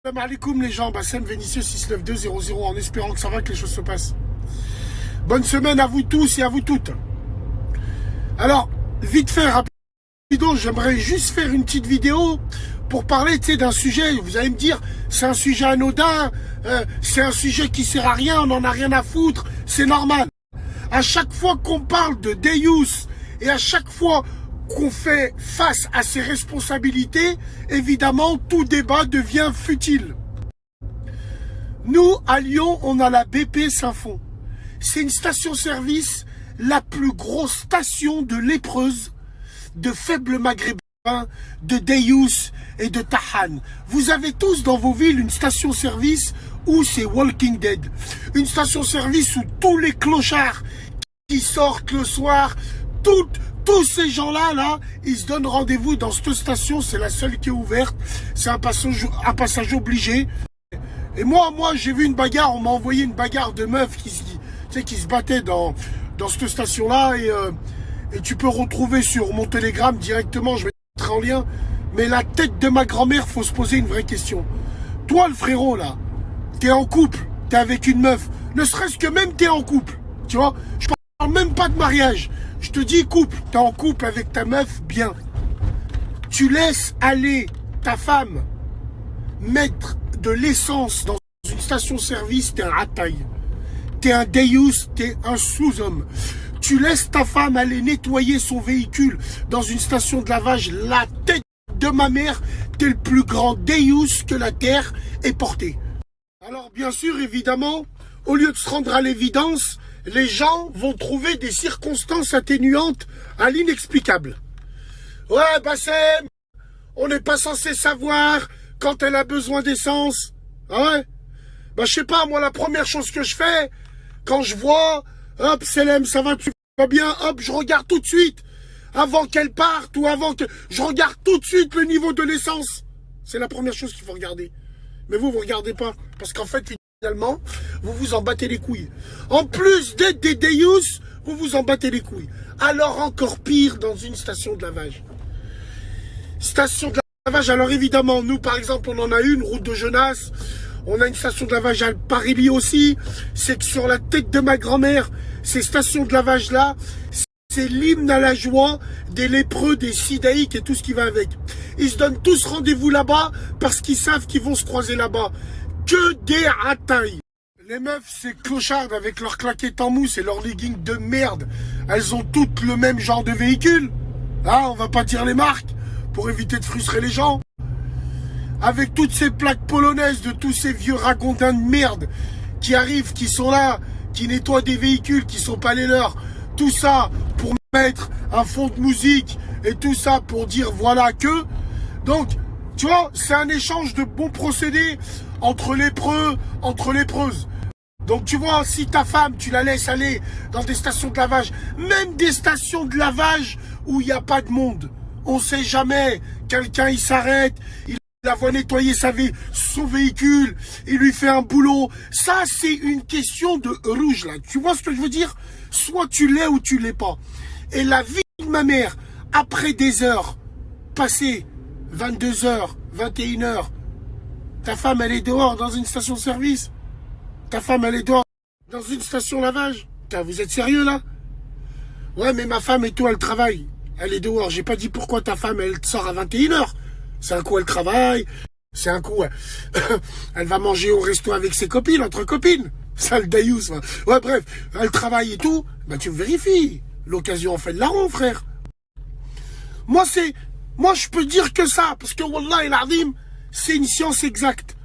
Salam alaikum les gens, Bassem Vénitieux 69200 en espérant que ça va, que les choses se passent. Bonne semaine à vous tous et à vous toutes. Alors, vite fait, rapido, j'aimerais juste faire une petite vidéo pour parler d'un sujet. Vous allez me dire, c'est un sujet anodin, c'est un sujet qui sert à rien, on n'en a rien à foutre, c'est normal. À chaque fois qu'on parle de Deus et à chaque fois qu'on fait face à ses responsabilités, évidemment, tout débat devient futile. Nous, à Lyon, on a la BP Saint-Fond. C'est une station-service, la plus grosse station de lépreuses, de faibles maghrébins, de Deus et de Tahan. Vous avez tous dans vos villes une station-service où c'est Walking Dead. Une station-service où tous les clochards qui sortent le soir, tous ces gens-là, ils se donnent rendez-vous dans cette station. C'est la seule qui est ouverte. C'est un passage obligé. Et moi, j'ai vu une bagarre. On m'a envoyé une bagarre de meufs qui se battaient dans cette station-là. Et tu peux retrouver sur mon Telegram directement. Je vais te mettre en lien. Mais la tête de ma grand-mère, faut se poser une vraie question. Toi, le frérot, là, t'es en couple. T'es avec une meuf. Ne serait-ce que même t'es en couple. Tu vois, je parle même pas de mariage. Je te dis couple, t'es en couple avec ta meuf, bien. Tu laisses aller ta femme mettre de l'essence dans une station-service, t'es un rataille. T'es un Deus, t'es un sous-homme. Tu laisses ta femme aller nettoyer son véhicule dans une station de lavage, la tête de ma mère, t'es le plus grand Deus que la terre ait porté. Alors bien sûr, évidemment, au lieu de se rendre à l'évidence, les gens vont trouver des circonstances atténuantes à l'inexplicable. Ouais, Bassem, on n'est pas censé savoir quand elle a besoin d'essence. Ah ouais? Bah, je sais pas, moi, la première chose que je fais, quand je vois, hop, Selem, ça va, tu vas bien, hop, je regarde tout de suite, avant qu'elle parte ou avant que... Je regarde tout de suite le niveau de l'essence. C'est la première chose qu'il faut regarder. Mais vous regardez pas. Parce qu'en fait, finalement, vous vous en battez les couilles. En plus d'être des Deus, vous vous en battez les couilles. Alors encore pire dans une station de lavage. Station de lavage, alors évidemment, nous par exemple, on en a une, route de Genasse. On a une station de lavage à Paris aussi. C'est que sur la tête de ma grand-mère, ces stations de lavage-là, c'est l'hymne à la joie des lépreux, des sidaïques et tout ce qui va avec. Ils se donnent tous rendez-vous là-bas parce qu'ils savent qu'ils vont se croiser là-bas. Que des ratailles. Les meufs, c'est clochardes avec leurs claquettes en mousse et leurs leggings de merde. Elles ont toutes le même genre de véhicule. Ah, on va pas dire les marques pour éviter de frustrer les gens. Avec toutes ces plaques polonaises de tous ces vieux ragondins de merde qui arrivent, qui sont là, qui nettoient des véhicules qui sont pas les leurs. Tout ça pour mettre un fond de musique et tout ça pour dire voilà que. Donc, tu vois, c'est un échange de bons procédés entre lépreux, entre lépreuses. Donc tu vois, si ta femme, tu la laisses aller dans des stations de lavage, même des stations de lavage où il n'y a pas de monde, on ne sait jamais, quelqu'un il s'arrête, il la voit nettoyer son véhicule, il lui fait un boulot. Ça, c'est une question de rouge, là. Tu vois ce que je veux dire? Soit tu l'es ou tu l'es pas. Et la vie de ma mère, après des heures passées, 22h, 21h, ta femme, elle est dehors dans une station-service. Ta femme, elle est dehors dans une station lavage. Putain, vous êtes sérieux, là? Ouais, mais ma femme et toi, elle travaille. Elle est dehors. J'ai pas dit pourquoi ta femme, elle sort à 21h. C'est un coup, elle travaille. C'est un coup, elle va manger au resto avec ses copines, entre copines. Ça, le Deus. Ouais, bref, elle travaille et tout. Bah, tu vérifies. L'occasion en fait de la ronde, frère. Moi, je peux dire que ça. Parce que, wallah el azim, c'est une science exacte.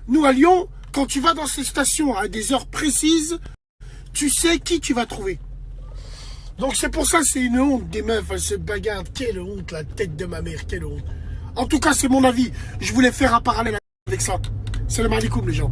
Nous, à Lyon, quand tu vas dans ces stations à des heures précises, tu sais qui tu vas trouver. Donc c'est pour ça, c'est une honte des meufs, elles se bagarrent. Quelle honte, la tête de ma mère, quelle honte. En tout cas, c'est mon avis. Je voulais faire un parallèle avec ça. Salam alaikum, les gens.